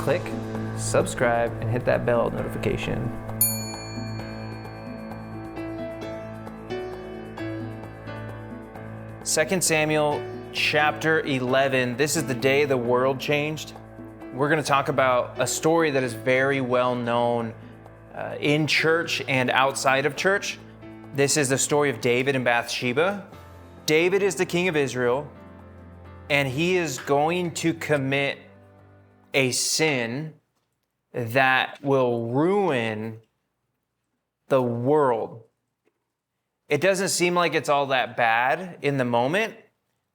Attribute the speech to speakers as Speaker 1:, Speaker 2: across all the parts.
Speaker 1: click subscribe and hit that bell notification. Second Samuel chapter 11. This is the day the world changed. We're going to talk about a story that is very well known in church and outside of church. This is the story of David and Bathsheba. David is the king of Israel, and he is going to commit a sin that will ruin the world. It doesn't seem like it's all that bad in the moment,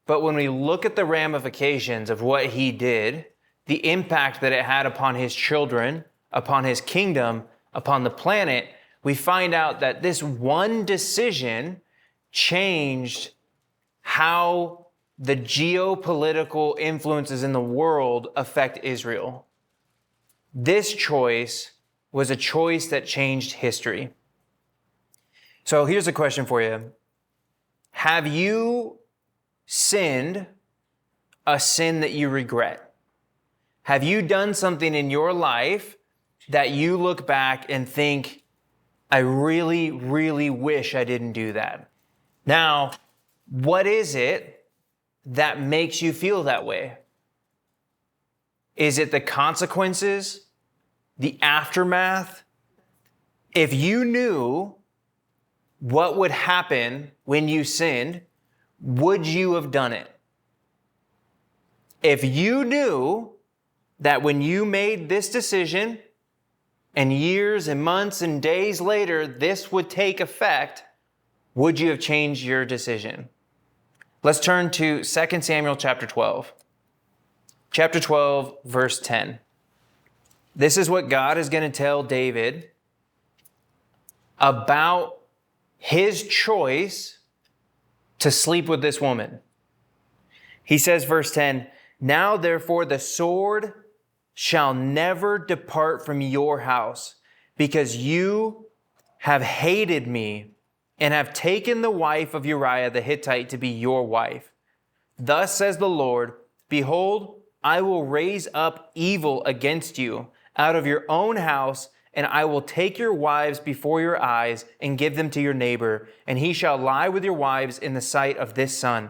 Speaker 1: but when we look at the ramifications of what he did, the impact that it had upon his children, upon his kingdom, upon the planet, we find out that this one decision changed how the geopolitical influences in the world affect Israel. This choice was a choice that changed history. So here's a question for you. Have you sinned a sin that you regret? Have you done something in your life that you look back and think, I really, really wish I didn't do that? Now, what is it that makes you feel that way? Is it the consequences? The aftermath? If you knew what would happen when you sinned, would you have done it? If you knew that when you made this decision, and years and months and days later, this would take effect, would you have changed your decision? Let's turn to 2 Samuel chapter 12. Chapter 12, verse 10. This is what God is going to tell David about his choice to sleep with this woman. He says, verse 10, "Now therefore the sword shall never depart from your house, because you have hated me and have taken the wife of Uriah the Hittite to be your wife. Thus says the Lord, behold, I will raise up evil against you out of your own house, and I will take your wives before your eyes and give them to your neighbor, and he shall lie with your wives in the sight of this sun.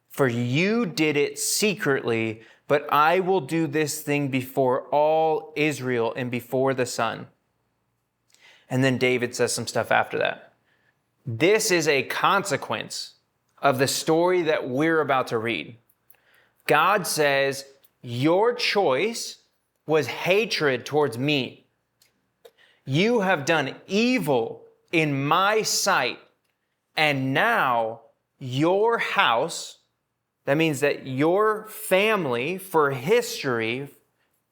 Speaker 1: For you did it secretly, but I will do this thing before all Israel and before the sun." And then David says some stuff after that. This is a consequence of the story that we're about to read. God says, your choice was hatred towards me. You have done evil in my sight, and now your house, that means that your family for history,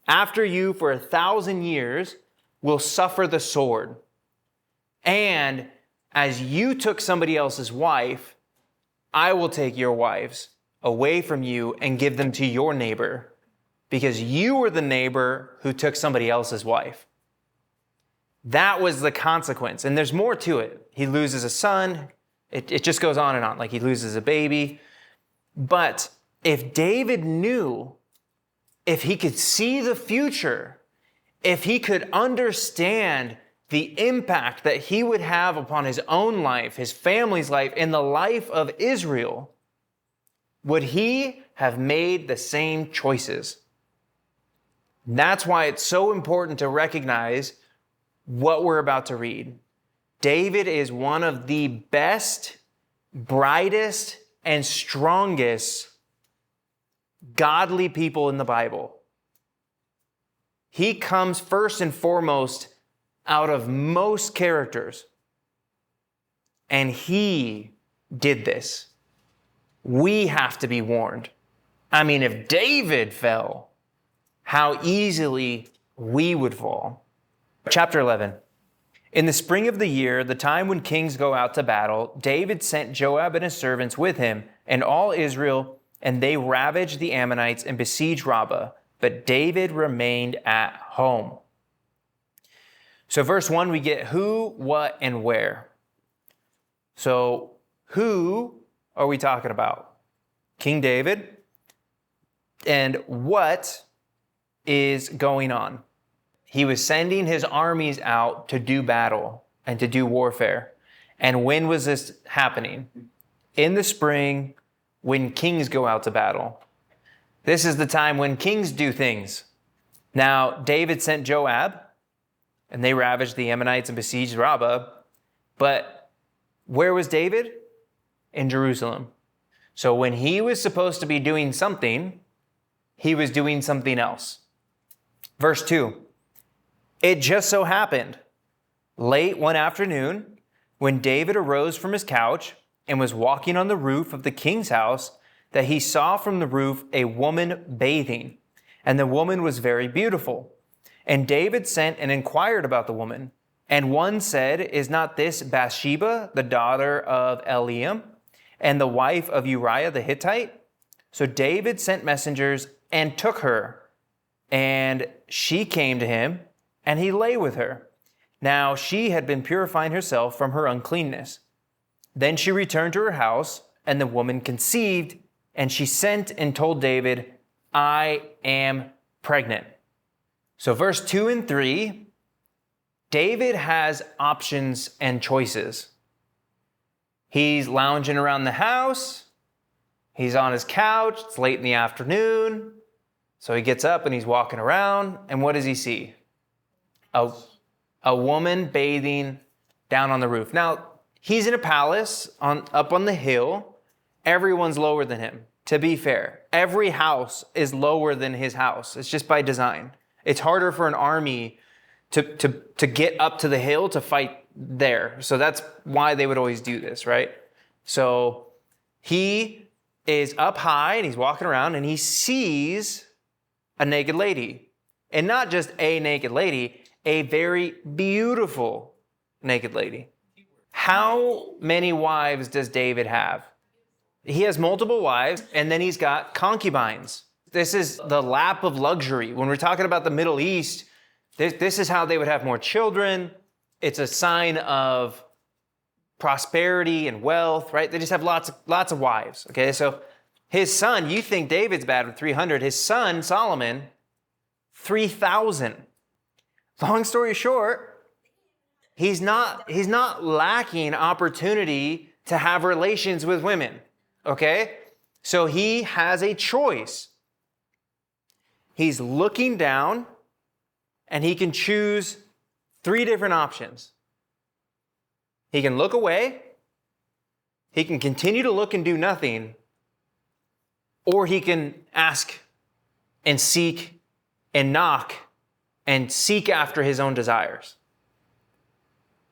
Speaker 1: after you for 1,000 years, will suffer the sword. And as you took somebody else's wife, I will take your wives away from you and give them to your neighbor, because you were the neighbor who took somebody else's wife. That was the consequence. And there's more to it. He loses a son. It just goes on and on. Like he loses a baby. But if David knew, if he could see the future, if he could understand the impact that he would have upon his own life, his family's life, and the life of Israel, would he have made the same choices? That's why it's so important to recognize what we're about to read. David is one of the best, brightest, and strongest godly people in the Bible. He comes first and foremost out of most characters. And he did this. We have to be warned. I mean, if David fell, how easily we would fall. Chapter 11. In the spring of the year, the time when kings go out to battle, David sent Joab and his servants with him and all Israel, and they ravaged the Ammonites and besieged Rabbah. But David remained at home. So verse 1, we get who, what, and where. So who are we talking about? King David. And what is going on. He was sending his armies out to do battle and to do warfare. And when was this happening? In the spring, when kings go out to battle. This is the time when kings do things. Now, David sent Joab, and they ravaged the Ammonites and besieged Rabbah. But where was David? In Jerusalem. So when he was supposed to be doing something, he was doing something else. Verse 2, it just so happened, late one afternoon, when David arose from his couch and was walking on the roof of the king's house, that he saw from the roof a woman bathing, and the woman was very beautiful. And David sent and inquired about the woman. And one said, is not this Bathsheba, the daughter of Eliam, and the wife of Uriah the Hittite? So David sent messengers and took her, and she came to him, and he lay with her. Now she had been purifying herself from her uncleanness. Then she returned to her house, and the woman conceived, and she sent and told David, I am pregnant. So verse 2 and 3, David has options and choices. He's lounging around the house. He's on his couch. It's late in the afternoon. So he gets up and he's walking around. And what does he see? A woman bathing down on the roof. Now, he's in a palace up on the hill. Everyone's lower than him. To be fair, every house is lower than his house. It's just by design. It's harder for an army to get up to the hill to fight there. So that's why they would always do this, right? So he is up high and he's walking around and he sees a naked lady. And not just a naked lady, a very beautiful naked lady. How many wives does David have? He has multiple wives, and then he's got concubines. This is the lap of luxury. When we're talking about the Middle East, this is how they would have more children. It's a sign of prosperity and wealth, right? They just have lots of wives, okay? So his son, you think David's bad with 300. His son, Solomon, 3,000. Long story short, he's not lacking opportunity to have relations with women, okay? So he has a choice. He's looking down, and he can choose 3 different options. He can look away, he can continue to look and do nothing, or he can ask and seek and knock and seek after his own desires.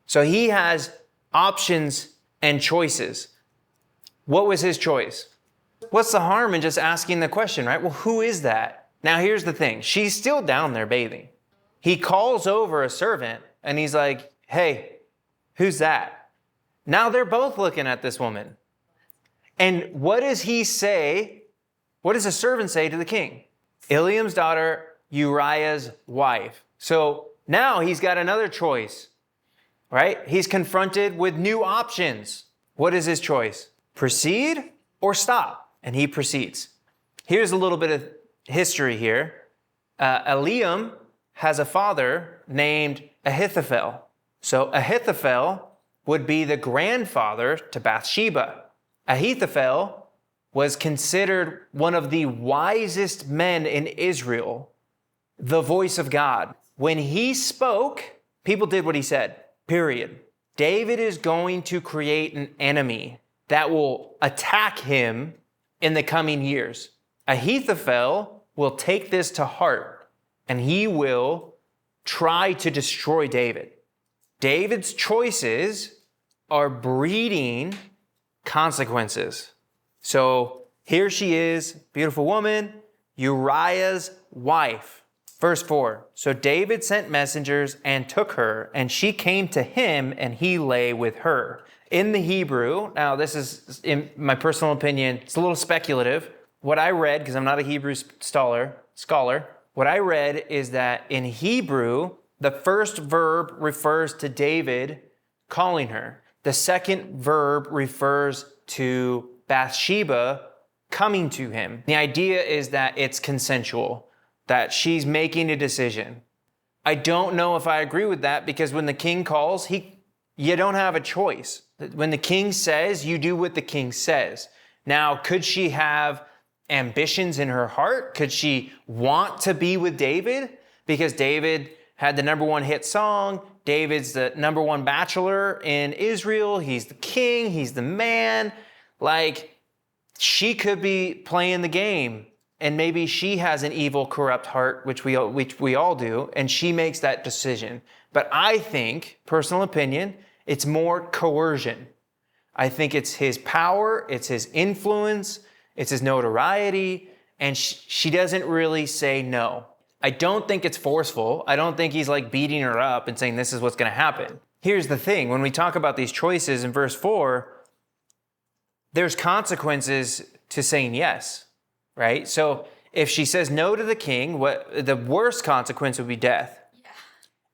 Speaker 1: So he has options and choices. What was his choice? What's the harm in just asking the question, right? Well, who is that? Now, here's the thing. She's still down there bathing. He calls over a servant and he's like, hey, who's that? Now they're both looking at this woman. And what does he say? What does the servant say to the king? Eliam's daughter, Uriah's wife. So now he's got another choice, right? He's confronted with new options. What is his choice? Proceed or stop? And he proceeds. Here's a little bit of history here. Eliam has a father named Ahithophel. So Ahithophel would be the grandfather to Bathsheba. Ahithophel was considered one of the wisest men in Israel, the voice of God. When he spoke, people did what he said, period. David is going to create an enemy that will attack him in the coming years. Ahithophel will take this to heart and he will try to destroy David. David's choices are breeding consequences. So here she is, beautiful woman, Uriah's wife. Verse 4, so David sent messengers and took her, and she came to him, and he lay with her. In the Hebrew, now this is, in my personal opinion, it's a little speculative. What I read, because I'm not a Hebrew scholar, what I read is that in Hebrew, the first verb refers to David calling her. The second verb refers to Bathsheba coming to him. The idea is that it's consensual. that she's making a decision. I don't know if I agree with that, because when the king calls, you don't have a choice. When the king says, you do what the king says. Now, could she have ambitions in her heart? Could she want to be with David? Because David had the #1 hit song. David's the #1 bachelor in Israel. He's the king. He's the man. Like, she could be playing the game, and maybe she has an evil, corrupt heart, which we all do, and she makes that decision. But I think, personal opinion, it's more coercion. I think it's his power, it's his influence, it's his notoriety, and she doesn't really say no. I don't think it's forceful. I don't think he's like beating her up and saying this is what's going to happen. Here's the thing. When we talk about these choices in verse 4, there's consequences to saying yes, right? So if she says no to the king, the worst consequence would be death. Yeah.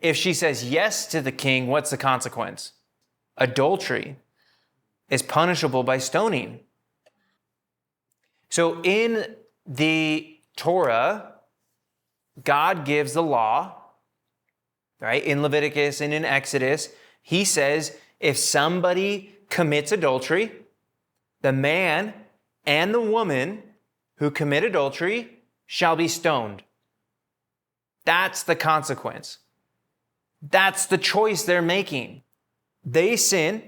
Speaker 1: If she says yes to the king, what's the consequence? Adultery is punishable by stoning. So in the Torah, God gives the law, right? In Leviticus and in Exodus, he says if somebody commits adultery, the man and the woman who commit adultery shall be stoned. That's the consequence. That's the choice they're making. They sin.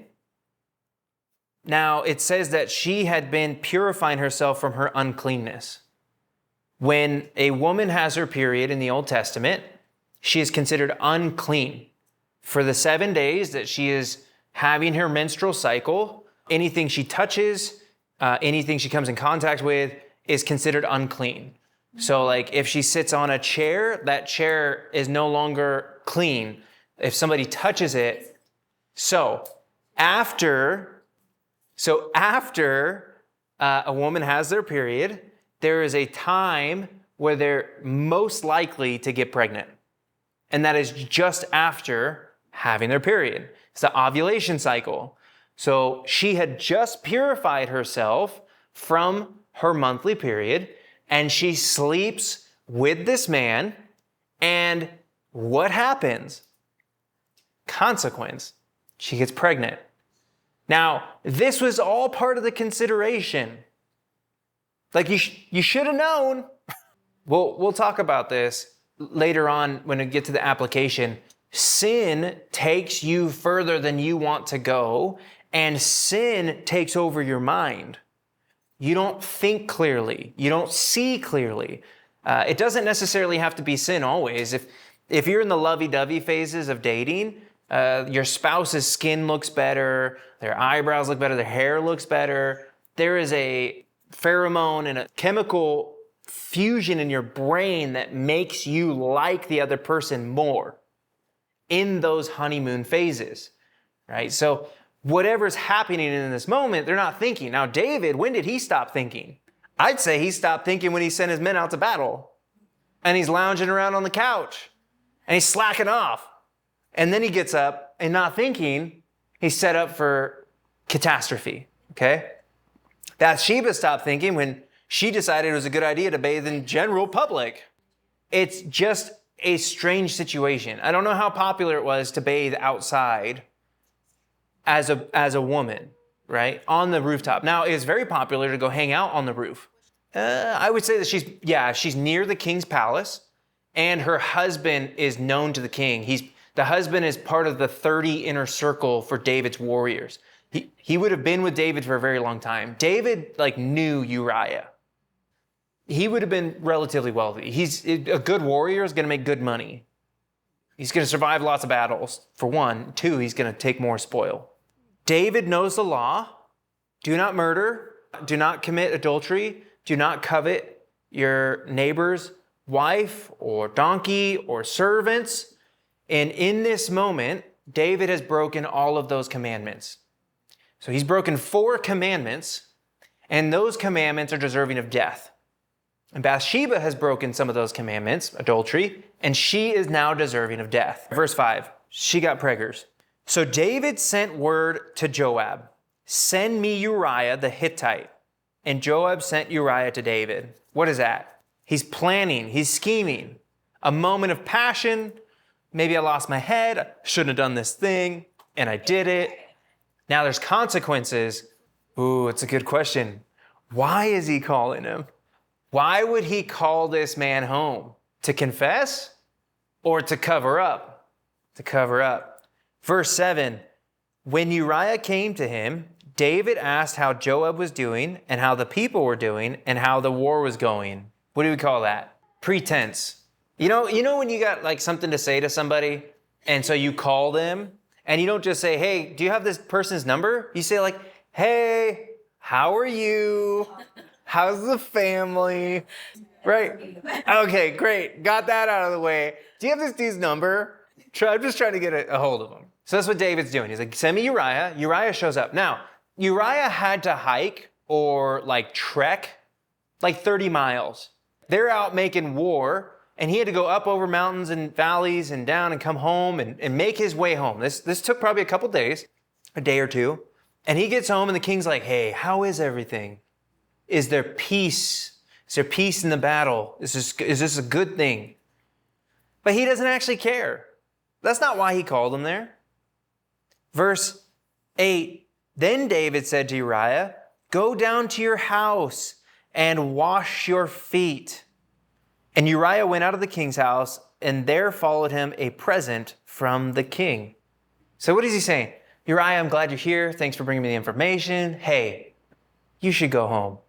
Speaker 1: Now, it says that she had been purifying herself from her uncleanness. When a woman has her period in the Old Testament, she is considered unclean. For the 7 days that she is having her menstrual cycle, anything she touches, anything she comes in contact with is considered unclean. So like if she sits on a chair, that chair is no longer clean. If somebody touches it, so after a woman has their period, there is a time where they're most likely to get pregnant. And that is just after having their period. It's the ovulation cycle. So she had just purified herself from her monthly period, and she sleeps with this man, and what happens? Consequence. She gets pregnant. Now, this was all part of the consideration. Like you should have known. We'll talk about this later on when we get to the application. Sin takes you further than you want to go, and sin takes over your mind. You don't think clearly. You don't see clearly. It doesn't necessarily have to be sin always. If you're in the lovey-dovey phases of dating, your spouse's skin looks better, their eyebrows look better, their hair looks better. There is a pheromone and a chemical fusion in your brain that makes you like the other person more in those honeymoon phases, right? So whatever's happening in this moment, they're not thinking. Now, David, when did he stop thinking? I'd say he stopped thinking when he sent his men out to battle. And he's lounging around on the couch. And he's slacking off. And then he gets up and not thinking, he's set up for catastrophe, okay? Bathsheba stopped thinking when she decided it was a good idea to bathe in general public. It's just a strange situation. I don't know how popular it was to bathe outside as a woman, right? On the rooftop. Now, it's very popular to go hang out on the roof. I would say that she's near the king's palace, and her husband is known to the king. The husband is part of the 30 inner circle for David's warriors. He would have been with David for a very long time. David knew Uriah. He would have been relatively wealthy. He's a good warrior, is going to make good money. He's going to survive lots of battles, for one. Two, he's going to take more spoil. David knows the law. Do not murder. Do not commit adultery. Do not covet your neighbor's wife or donkey or servants. And in this moment, David has broken all of those commandments. So he's broken 4 commandments, and those commandments are deserving of death. And Bathsheba has broken some of those commandments, adultery, and she is now deserving of death. Verse 5, she got preggers. So David sent word to Joab, "Send me Uriah the Hittite." And Joab sent Uriah to David. What is that? He's planning, he's scheming. A moment of passion. Maybe I lost my head. I shouldn't have done this thing, and I did it. Now there's consequences. Ooh, it's a good question. Why is he calling him? Why would he call this man home? To confess or to cover up? To cover up. Verse 7, when Uriah came to him, David asked how Joab was doing and how the people were doing and how the war was going. What do we call that? Pretense. You know when you got like something to say to somebody and so you call them and you don't just say, hey, do you have this person's number? You say like, hey, how are you? How's the family? Right? Okay, great. Got that out of the way. Do you have this dude's number? I'm just trying to get a hold of him. So that's what David's doing. He's like, send me Uriah. Uriah shows up. Now, Uriah had to hike or like trek like 30 miles. They're out making war. And he had to go up over mountains and valleys and down and come home and make his way home. This took probably a couple days, a day or two. And he gets home and the king's like, hey, how is everything? Is there peace? Is there peace in the battle? Is this a good thing? But he doesn't actually care. That's not why he called him there. Verse 8, then David said to Uriah, go down to your house and wash your feet. And Uriah went out of the king's house, and there followed him a present from the king. So what is he saying? Uriah, I'm glad you're here. Thanks for bringing me the information. Hey, you should go home.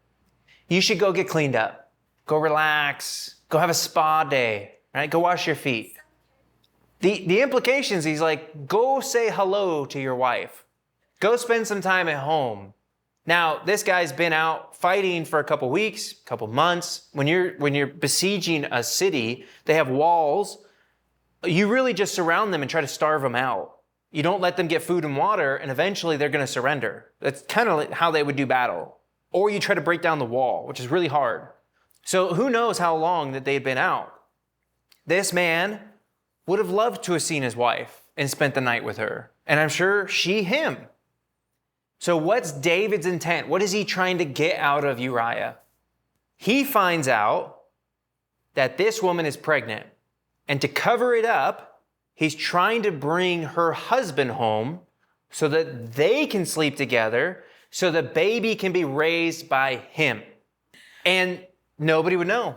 Speaker 1: You should go get cleaned up. Go relax. Go have a spa day. Right? Go wash your feet. The implications, he's like, go say hello to your wife. Go spend some time at home. Now, this guy's been out fighting for a couple weeks, couple months. When you're besieging a city, they have walls. You really just surround them and try to starve them out. You don't let them get food and water, and eventually they're going to surrender. That's kind of how they would do battle. Or you try to break down the wall, which is really hard. So who knows how long that they'd been out. This man would have loved to have seen his wife and spent the night with her. And I'm sure she him. So what's David's intent? What is he trying to get out of Uriah? He finds out that this woman is pregnant. And to cover it up, he's trying to bring her husband home so that they can sleep together, so the baby can be raised by him. And nobody would know.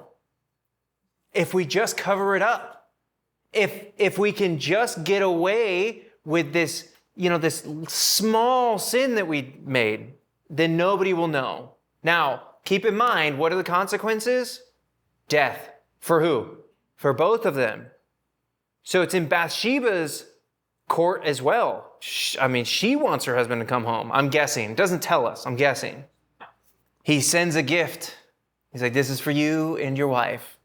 Speaker 1: If we just cover it up. If we can just get away with this small sin that we made, then nobody will know. Now, keep in mind, what are the consequences? Death. For who? For both of them. So it's in Bathsheba's court as well. She wants her husband to come home. I'm guessing. It doesn't tell us. I'm guessing. He sends a gift. He's like, this is for you and your wife.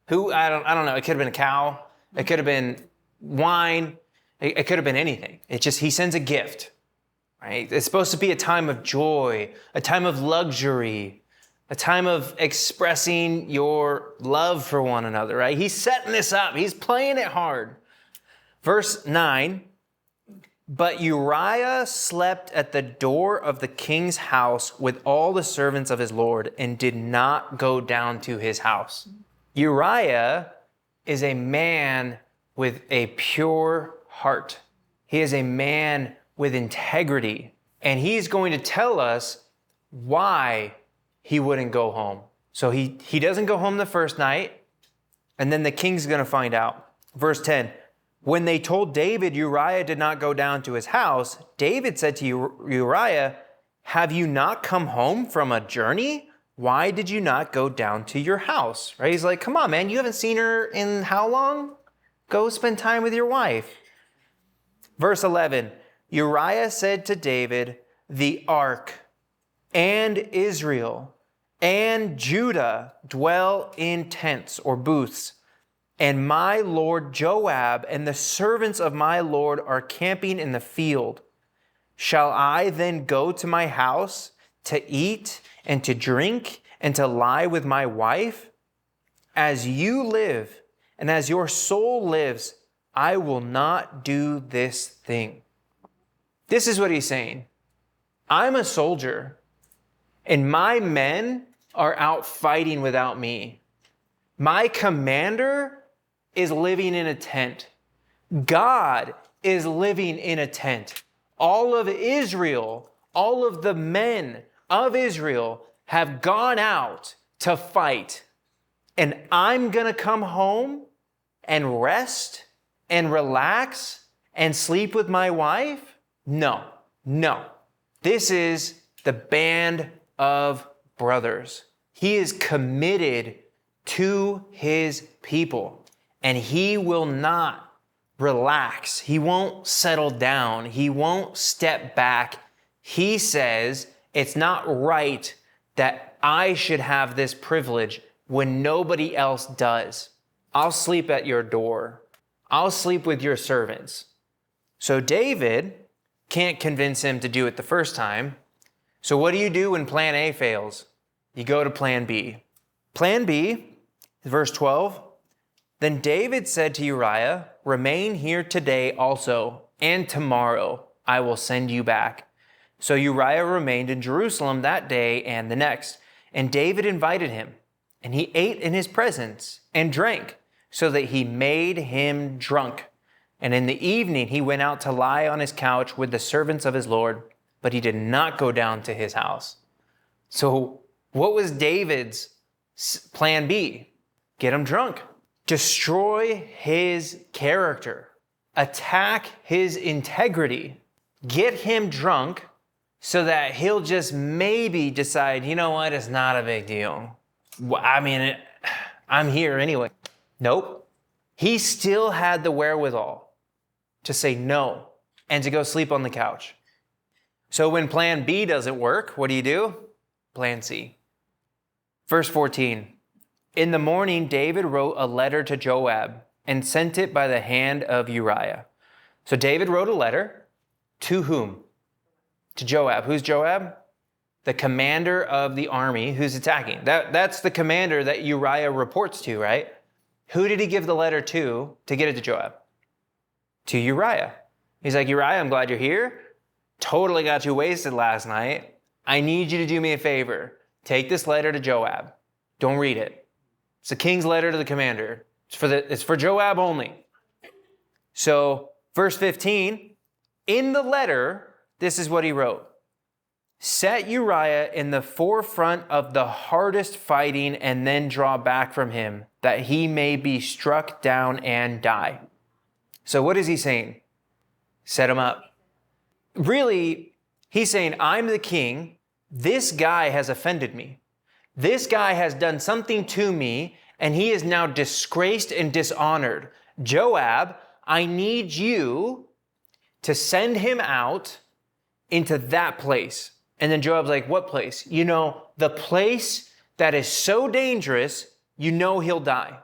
Speaker 1: Who? I don't know. It could have been a cow. It could have been wine. It could have been anything. He sends a gift, right? It's supposed to be a time of joy, a time of luxury, a time of expressing your love for one another, right? He's setting this up. He's playing it hard. Verse 9, but Uriah slept at the door of the king's house with all the servants of his lord and did not go down to his house. Uriah is a man with a pure heart. He is a man with integrity. And he's going to tell us why he wouldn't go home. So he doesn't go home the first night, and then the king's going to find out. Verse 10, when they told David Uriah did not go down to his house, David said to Uriah, have you not come home from a journey? Why did you not go down to your house? Right? He's like, come on, man, you haven't seen her in how long? Go spend time with your wife. Verse 11, Uriah said to David, the ark and Israel and Judah dwell in tents or booths, and my lord Joab and the servants of my lord are camping in the field. Shall I then go to my house to eat and to drink and to lie with my wife? As you live and as your soul lives, I will not do this thing. This is what he's saying. I'm a soldier, and my men are out fighting without me. My commander is living in a tent. God is living in a tent. All of Israel, all of the men of Israel have gone out to fight. And I'm going to come home and rest and relax and sleep with my wife? No. This is the band of brothers. He is committed to his people, and he will not relax. He won't settle down. He won't step back. He says, it's not right that I should have this privilege when nobody else does. I'll sleep at your door. I'll sleep with your servants. So David can't convince him to do it the first time. So what do you do when plan A fails? You go to plan B. Plan B, verse 12. Then David said to Uriah, remain here today also, and tomorrow I will send you back. So Uriah remained in Jerusalem that day and the next. And David invited him, and he ate in his presence and drank, so that he made him drunk. And in the evening he went out to lie on his couch with the servants of his Lord, but he did not go down to his house. So what was David's plan B? Get him drunk. Destroy his character. Attack his integrity. Get him drunk so that he'll just maybe decide, you know what, it's not a big deal. I'm here anyway. Nope. He still had the wherewithal to say no and to go sleep on the couch. So when plan B doesn't work, what do? Plan C. Verse 14. In the morning, David wrote a letter to Joab and sent it by the hand of Uriah. So David wrote a letter to whom? To Joab. Who's Joab? The commander of the army who's attacking. That's the commander that Uriah reports to, right? Who did he give the letter to get it to Joab? To Uriah. He's like, Uriah, I'm glad you're here. Totally got you wasted last night. I need you to do me a favor. Take this letter to Joab. Don't read it. It's the king's letter to the commander. It's for Joab only. So, verse 15, in the letter, this is what he wrote. Set Uriah in the forefront of the hardest fighting and then draw back from him, that he may be struck down and die. So what is he saying? Set him up. Really, he's saying, I'm the king. This guy has offended me. This guy has done something to me, and he is now disgraced and dishonored. Joab, I need you to send him out into that place. And then Joab's like, what place? You know, the place that is so dangerous, you know he'll die.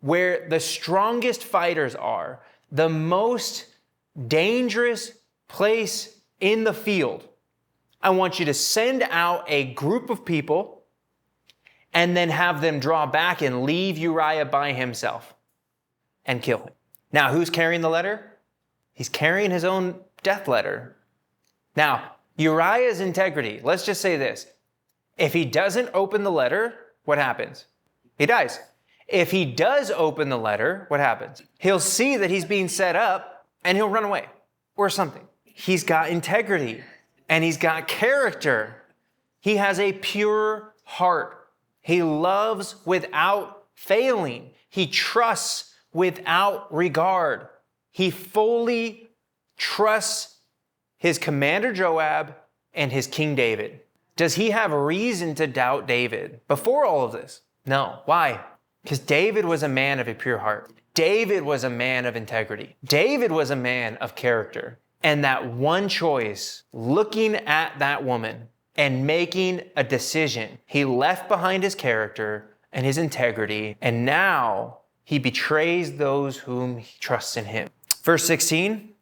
Speaker 1: Where the strongest fighters are, the most dangerous place in the field. I want you to send out a group of people and then have them draw back and leave Uriah by himself and kill him. Now, who's carrying the letter? He's carrying his own death letter. Now, Uriah's integrity, let's just say this. If he doesn't open the letter, what happens? He dies. If he does open the letter, what happens? He'll see that he's being set up and he'll run away or something. He's got integrity and he's got character. He has a pure heart. He loves without failing. He trusts without regard. He fully trusts his commander Joab and his King David. Does he have a reason to doubt David before all of this? No. Why? Because David was a man of a pure heart. David was a man of integrity. David was a man of character. And that one choice, looking at that woman and making a decision, he left behind his character and his integrity, and now he betrays those whom he trusts in him. Verse 16,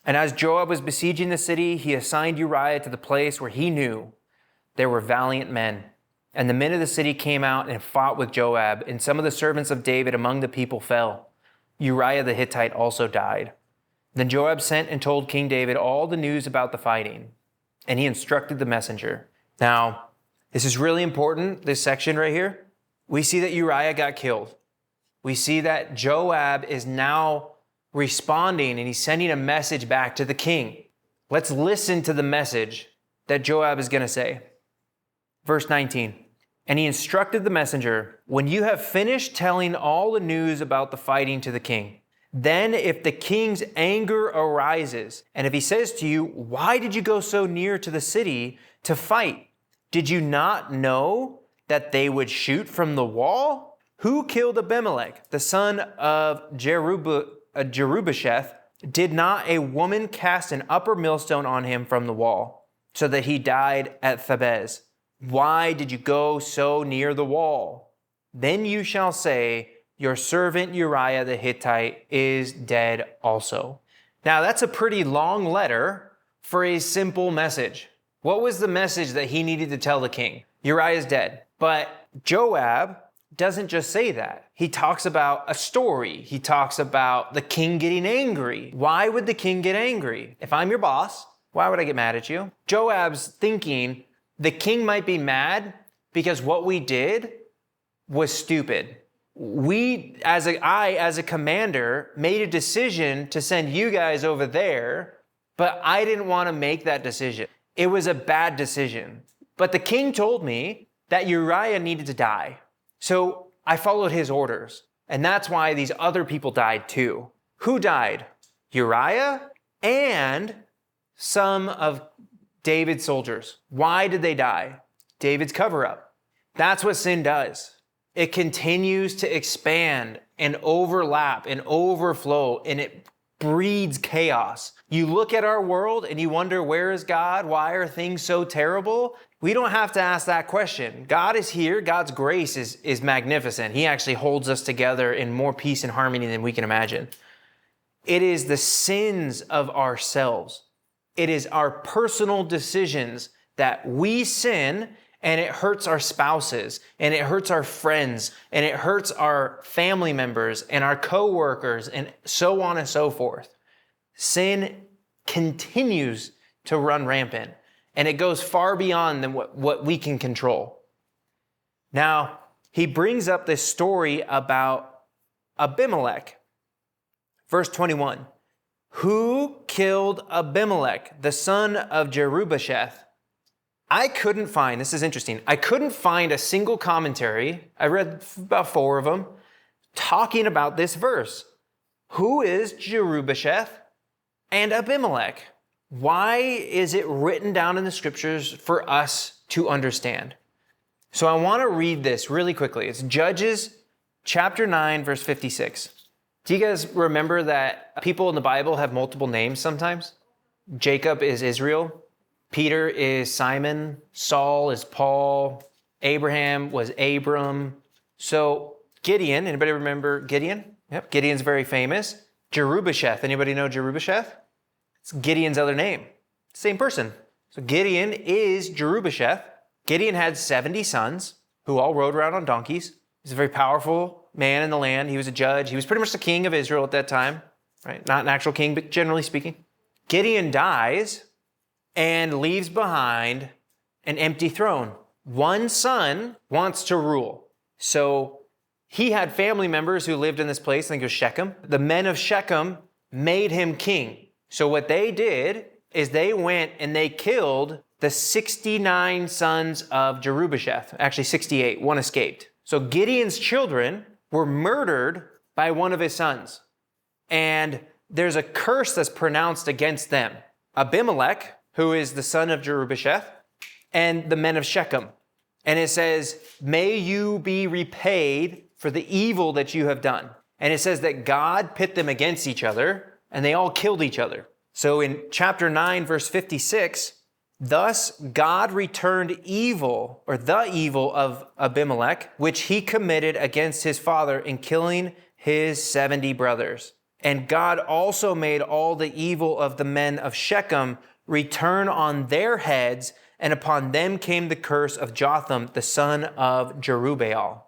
Speaker 1: and as Joab was besieging the city, he assigned Uriah to the place where he knew there were valiant men. And the men of the city came out and fought with Joab, and some of the servants of David among the people fell. Uriah the Hittite also died. Then Joab sent and told King David all the news about the fighting, and he instructed the messenger. Now, this is really important, this section right here. We see that Uriah got killed. We see that Joab is now responding and he's sending a message back to the king. Let's listen to the message that Joab is going to say. Verse 19. And he instructed the messenger, when you have finished telling all the news about the fighting to the king, then if the king's anger arises, and if he says to you, why did you go so near to the city to fight? Did you not know that they would shoot from the wall? Who killed Abimelech, the son of Jerubasheth? Did not a woman cast an upper millstone on him from the wall, so that he died at Thebez? Why did you go so near the wall? Then you shall say, your servant Uriah the Hittite is dead also. Now that's a pretty long letter for a simple message. What was the message that he needed to tell the king? Uriah is dead. But Joab doesn't just say that. He talks about a story. He talks about the king getting angry. Why would the king get angry? If I'm your boss, why would I get mad at you? Joab's thinking the king might be mad because what we did was stupid. I, as a commander, made a decision to send you guys over there, but I didn't want to make that decision. It was a bad decision. But the king told me that Uriah needed to die. So I followed his orders. And that's why these other people died too. Who died? Uriah and some of David's soldiers. Why did they die? David's cover-up. That's what sin does. It continues to expand and overlap and overflow, and it breeds chaos. You look at our world and you wonder, where is God? Why are things so terrible? We don't have to ask that question. God is here. God's grace is magnificent. He actually holds us together in more peace and harmony than we can imagine. It is the sins of ourselves. It is our personal decisions that we sin, and it hurts our spouses, and it hurts our friends, and it hurts our family members and our coworkers, and so on and so forth. Sin continues to run rampant, and it goes far beyond than what we can control. Now, he brings up this story about Abimelech. Verse 21. Who killed Abimelech, the son of Jerubasheth? I couldn't find, this is interesting, I couldn't find a single commentary, I read about 4 of them, talking about this verse. Who is Jerubasheth and Abimelech? Why is it written down in the scriptures for us to understand? So I want to read this really quickly. It's Judges chapter 9, verse 56. Do you guys remember that people in the Bible have multiple names sometimes? Jacob is Israel. Peter is Simon. Saul is Paul. Abraham was Abram. So Gideon, anybody remember Gideon? Yep, Gideon's very famous. Jerubasheth, anybody know Jerubasheth? It's Gideon's other name. Same person. So Gideon is Jerubasheth. Gideon had 70 sons who all rode around on donkeys. He's a very powerful man in the land. He was a judge. He was pretty much the king of Israel at that time, right? Not an actual king, but generally speaking. Gideon dies and leaves behind an empty throne. One son wants to rule. So he had family members who lived in this place. I think it was Shechem. The men of Shechem made him king. So what they did is they went and they killed the 69 sons of Jerubasheth. Actually 68, one escaped. So Gideon's children were murdered by one of his sons. And there's a curse that's pronounced against them. Abimelech, who is the son of Jerubasheth, and the men of Shechem. And it says, may you be repaid for the evil that you have done. And it says that God pit them against each other, and they all killed each other. So in chapter 9, verse 56, thus God returned evil, or the evil of Abimelech, which he committed against his father in killing his 70 brothers. And God also made all the evil of the men of Shechem return on their heads, and upon them came the curse of Jotham, the son of Jerubbaal.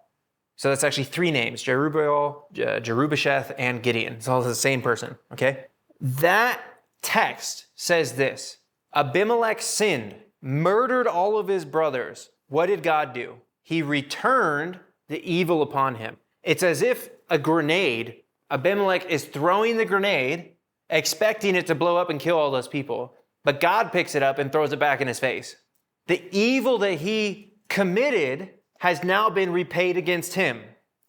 Speaker 1: So that's actually 3 names, Jerubbaal, Jerubasheth, and Gideon. It's all the same person, okay? That text says this: Abimelech sinned, murdered all of his brothers. What did God do? He returned the evil upon him. It's as if a grenade, Abimelech is throwing the grenade, expecting it to blow up and kill all those people. But God picks it up and throws it back in his face. The evil that he committed has now been repaid against him.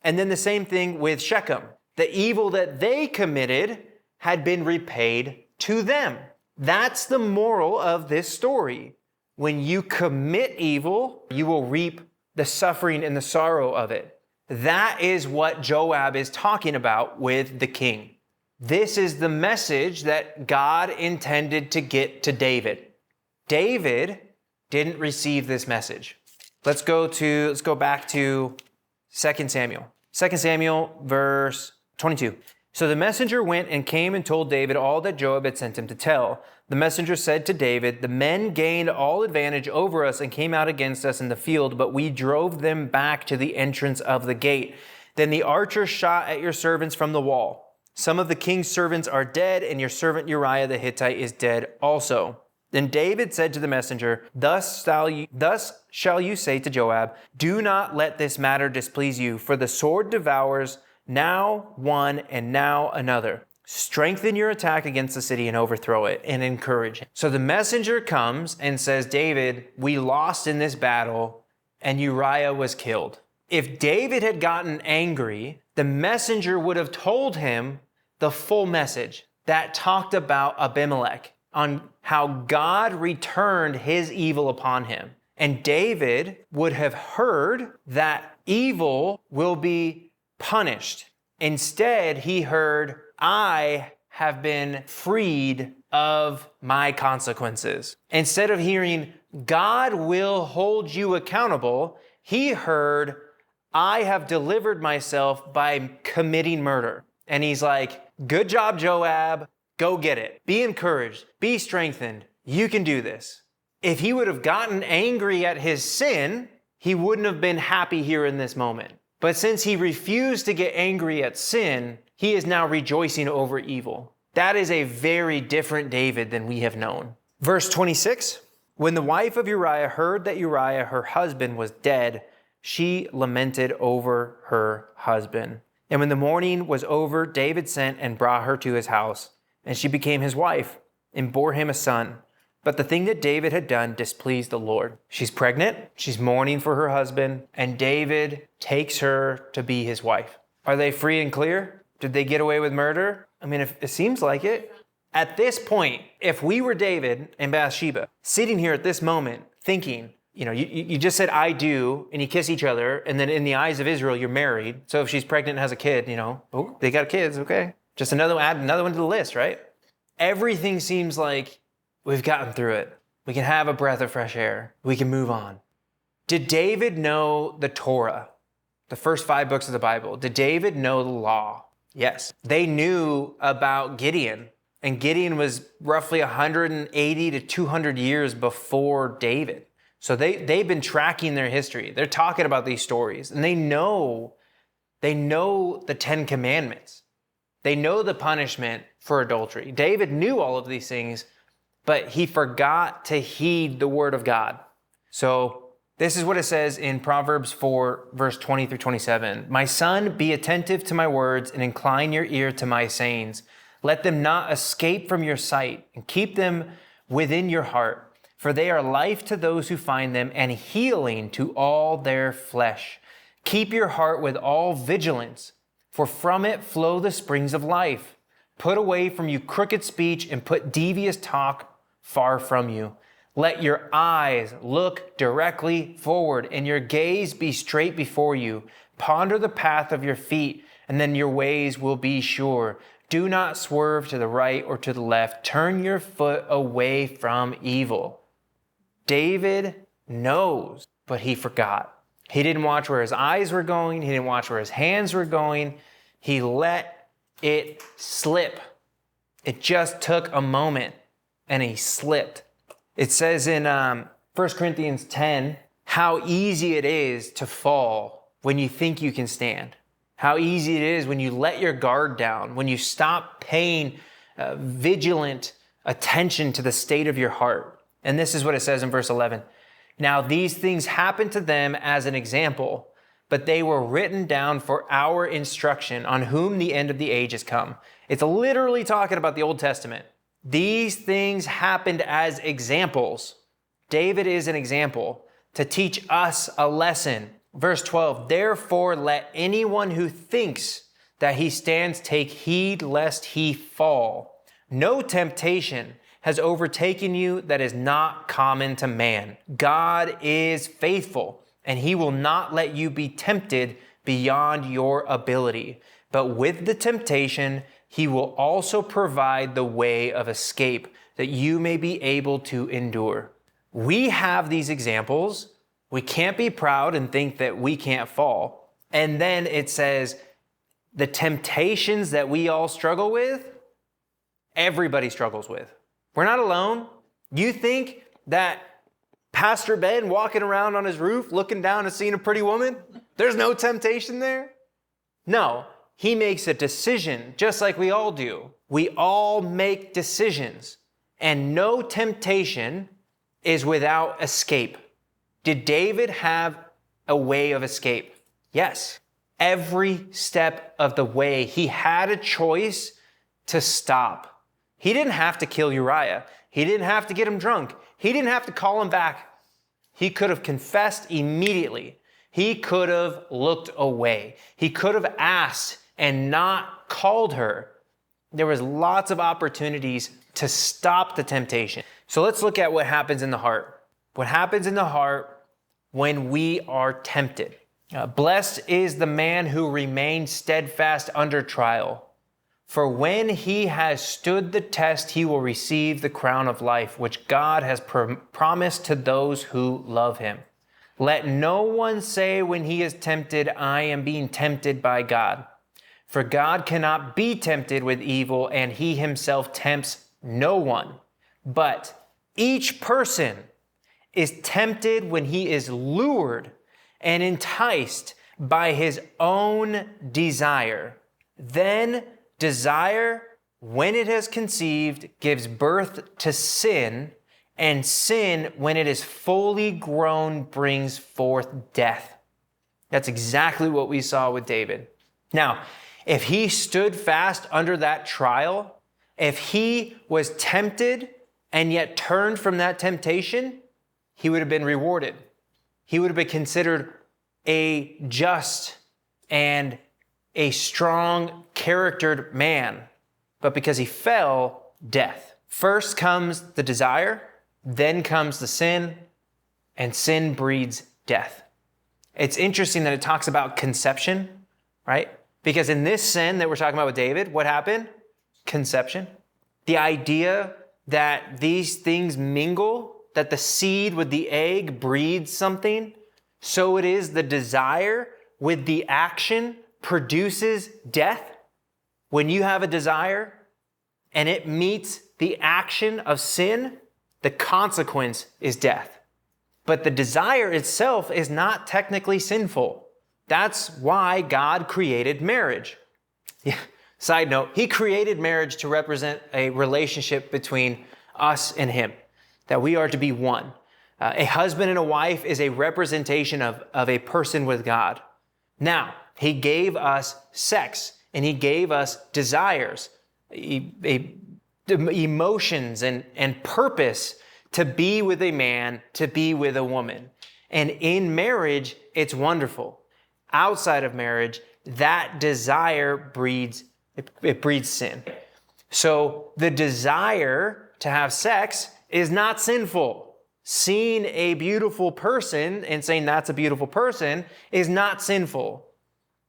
Speaker 1: And then the same thing with Shechem. The evil that they committed had been repaid to them. That's the moral of this story. When you commit evil, you will reap the suffering and the sorrow of it. That is what Joab is talking about with the king. This is the message that God intended to get to David. David didn't receive this message. Let's go back to 2 Samuel. 2 Samuel verse 22. So the messenger went and came and told David all that Joab had sent him to tell. The messenger said to David, the men gained all advantage over us and came out against us in the field, but we drove them back to the entrance of the gate. Then the archers shot at your servants from the wall. Some of the king's servants are dead, and your servant Uriah the Hittite is dead also. Then David said to the messenger, Thus shall you say to Joab, do not let this matter displease you, for the sword devours now one and now another. Strengthen your attack against the city and overthrow it, and encourage him. So the messenger comes and says, David, we lost in this battle, and Uriah was killed. If David had gotten angry, the messenger would have told him the full message that talked about Abimelech, on how God returned his evil upon him. And David would have heard that evil will be punished. Instead, he heard, I have been freed of my consequences. Instead of hearing, God will hold you accountable, he heard, I have delivered myself by committing murder. And he's like, good job, Joab. Go get it. Be encouraged. Be strengthened. You can do this. If he would have gotten angry at his sin, he wouldn't have been happy here in this moment. But since he refused to get angry at sin, he is now rejoicing over evil. That is a very different David than we have known. Verse 26, when the wife of Uriah heard that Uriah, her husband, was dead, she lamented over her husband. And when the mourning was over, David sent and brought her to his house. And she became his wife and bore him a son. But the thing that David had done displeased the Lord. She's pregnant, she's mourning for her husband, and David takes her to be his wife. Are they free and clear? Did they get away with murder? I mean, it seems like it. At this point, if we were David and Bathsheba, sitting here at this moment thinking, you just said, I do, and you kiss each other, and then in the eyes of Israel, you're married. So if she's pregnant and has a kid, they got kids, okay. Just add another one to the list, right? Everything seems like we've gotten through it. We can have a breath of fresh air. We can move on. Did David know the Torah, the first 5 books of the Bible? Did David know the law? Yes. They knew about Gideon, and Gideon was roughly 180 to 200 years before David. So they've been tracking their history. They're talking about these stories, and they know the 10 Commandments. They know the punishment for adultery. David knew all of these things, but he forgot to heed the word of God. So this is what it says in Proverbs 4, verse 20 through 27. My son, be attentive to my words and incline your ear to my sayings. Let them not escape from your sight, and keep them within your heart. For they are life to those who find them and healing to all their flesh. Keep your heart with all vigilance, for from it flow the springs of life. Put away from you crooked speech and put devious talk far from you. Let your eyes look directly forward and your gaze be straight before you. Ponder the path of your feet, and then your ways will be sure. Do not swerve to the right or to the left. Turn your foot away from evil. David knows, but he forgot. He didn't watch where his eyes were going. He didn't watch where his hands were going. He let it slip. It just took a moment, and he slipped. It says in 1 Corinthians 10, how easy it is to fall when you think you can stand. How easy it is when you let your guard down, when you stop paying vigilant attention to the state of your heart. And this is what it says in verse 11. Now these things happen to them as an example, but they were written down for our instruction, on whom the end of the age has come. It's literally talking about the Old Testament. These things happened as examples. David is an example to teach us a lesson. Verse 12, therefore let anyone who thinks that he stands take heed lest he fall. No temptation has overtaken you that is not common to man. God is faithful, and he will not let you be tempted beyond your ability. But with the temptation, he will also provide the way of escape that you may be able to endure. We have these examples. We can't be proud and think that we can't fall. And then it says, the temptations that we all struggle with, everybody struggles with. We're not alone. You think that Pastor Ben walking around on his roof looking down and seeing a pretty woman, there's no temptation there? No, he makes a decision just like we all do. We all make decisions, and no temptation is without escape. Did David have a way of escape? Yes. Every step of the way, he had a choice to stop. He didn't have to kill Uriah. He didn't have to get him drunk. He didn't have to call him back. He could have confessed immediately. He could have looked away. He could have asked and not called her. There was lots of opportunities to stop the temptation. So let's look at what happens in the heart. What happens in the heart when we are tempted. Blessed is the man who remains steadfast under trial. For when he has stood the test, he will receive the crown of life, which God has promised to those who love him. Let no one say when he is tempted, I am being tempted by God. For God cannot be tempted with evil, and he himself tempts no one. But each person is tempted when he is lured and enticed by his own desire. Then desire, when it has conceived, gives birth to sin, and sin, when it is fully grown, brings forth death. That's exactly what we saw with David. Now, if he stood fast under that trial, if he was tempted and yet turned from that temptation, he would have been rewarded. He would have been considered a just and a strong, charactered man. But because he fell, death. First comes the desire, then comes the sin, and sin breeds death. It's interesting that it talks about conception, right? Because in this sin that we're talking about with David, what happened? Conception. The idea that these things mingle, that the seed with the egg breeds something, so it is the desire with the action produces death. When you have a desire and it meets the action of sin, the consequence is death. But the desire itself is not technically sinful. That's why God created marriage. Side note, he created marriage to represent a relationship between us and him, that we are to be one. A husband and a wife is a representation of a person with God. Now, he gave us sex, and he gave us desires, emotions and purpose to be with a man, to be with a woman. And in marriage, it's wonderful. Outside of marriage, that desire breeds sin. So the desire to have sex is not sinful. Seeing a beautiful person and saying that's a beautiful person is not sinful.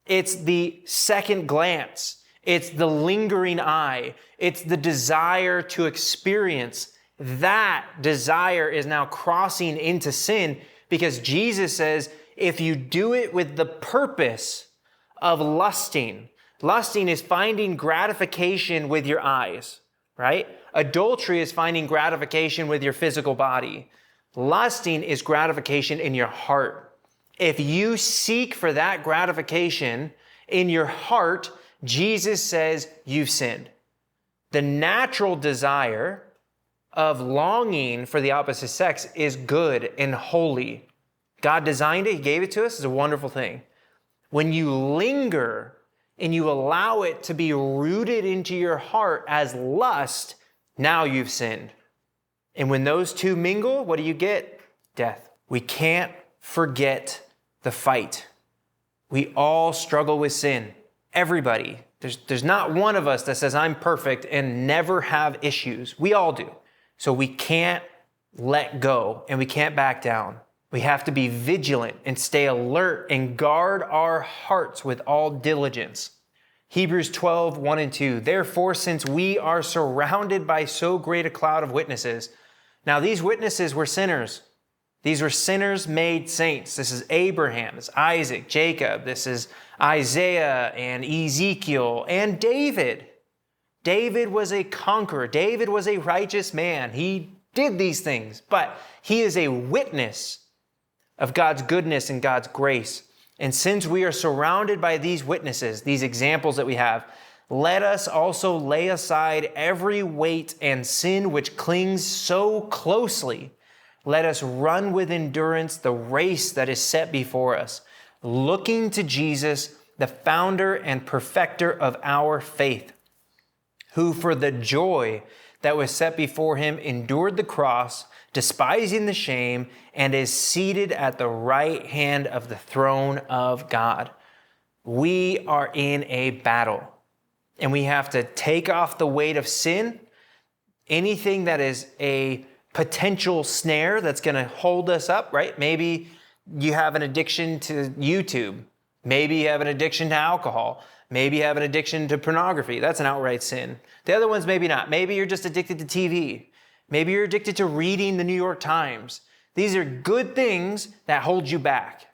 Speaker 1: It's the second glance. It's the lingering eye. It's the desire to experience. That desire is now crossing into sin because Jesus says, if you do it with the purpose of lusting is finding gratification with your eyes, right? Adultery is finding gratification with your physical body. Lusting is gratification in your heart. If you seek for that gratification in your heart, Jesus says you've sinned. The natural desire of longing for the opposite sex is good and holy. God designed it. He gave it to us. It's a wonderful thing. When you linger and you allow it to be rooted into your heart as lust, now you've sinned. And when those two mingle, what do you get? Death. We can't forget the fight. We all struggle with sin. Everybody. There's not one of us that says, I'm perfect and never have issues. We all do. So we can't let go and we can't back down. We have to be vigilant and stay alert and guard our hearts with all diligence. Hebrews 12, 1 and 2. Therefore, since we are surrounded by so great a cloud of witnesses. Now these witnesses were sinners. These were sinners made saints. This is Abraham, this is Isaac, Jacob. This is Isaiah and Ezekiel and David. David was a conqueror. David was a righteous man. He did these things, but he is a witness of God's goodness and God's grace. And since we are surrounded by these witnesses, these examples that we have, let us also lay aside every weight and sin which clings so closely. Let us run with endurance the race that is set before us, looking to Jesus, the founder and perfecter of our faith, who for the joy that was set before him endured the cross, despising the shame, and is seated at the right hand of the throne of God. We are in a battle, and we have to take off the weight of sin, anything that is a potential snare that's going to hold us up, right? Maybe you have an addiction to YouTube. Maybe you have an addiction to alcohol. Maybe you have an addiction to pornography. That's an outright sin. The other ones, maybe not. Maybe you're just addicted to TV. Maybe you're addicted to reading the New York Times. These are good things that hold you back.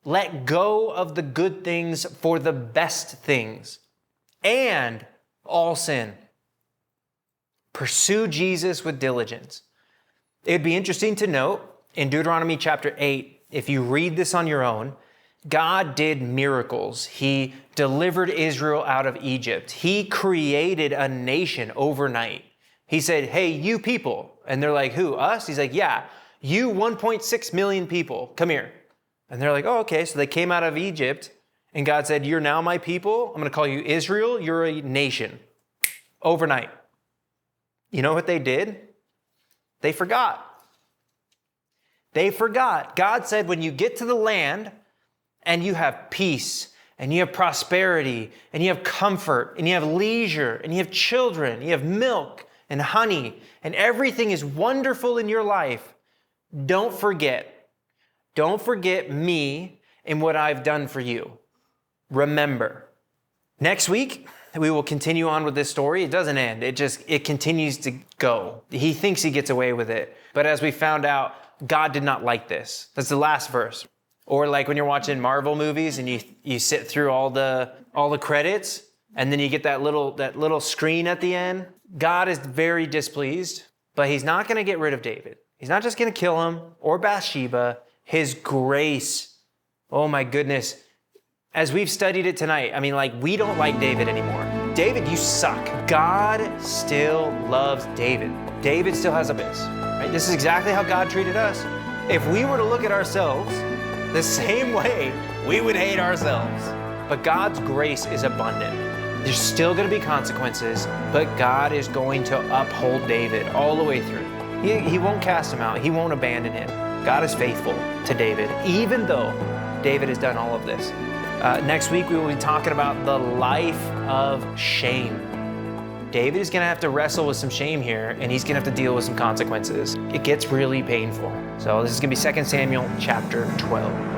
Speaker 1: Let go of the good things for the best things and all sin. Pursue Jesus with diligence. It'd be interesting to note in Deuteronomy chapter 8, if you read this on your own, God did miracles. He delivered Israel out of Egypt. He created a nation overnight. He said, hey, you people. And they're like, who, us? He's like, yeah, you 1.6 million people, come here. And they're like, oh, okay. So they came out of Egypt and God said, you're now my people. I'm going to call you Israel. You're a nation. Overnight. You know what they did? They forgot. They forgot. God said, when you get to the land and you have peace and you have prosperity and you have comfort and you have leisure and you have children, you have milk and honey, and everything is wonderful in your life, don't forget. Don't forget me and what I've done for you. Remember. Next week, we will continue on with this story. It doesn't end. It continues to go. He thinks he gets away with it. But as we found out, God did not like this. That's the last verse. Or like when you're watching Marvel movies and you sit through all the credits and then you get that little screen at the end. God is very displeased, but he's not going to get rid of David. He's not just going to kill him or Bathsheba. His grace. Oh my goodness. As we've studied it tonight, I mean, we don't like David anymore. David, you suck. God still loves David. David still has a place. Right? This is exactly how God treated us. If we were to look at ourselves the same way, we would hate ourselves. But God's grace is abundant. There's still going to be consequences, but God is going to uphold David all the way through. He won't cast him out. He won't abandon him. God is faithful to David, even though David has done all of this. Next week, we will be talking about the life of shame. David is going to have to wrestle with some shame here, and he's going to have to deal with some consequences. It gets really painful. So this is going to be 2 Samuel chapter 12.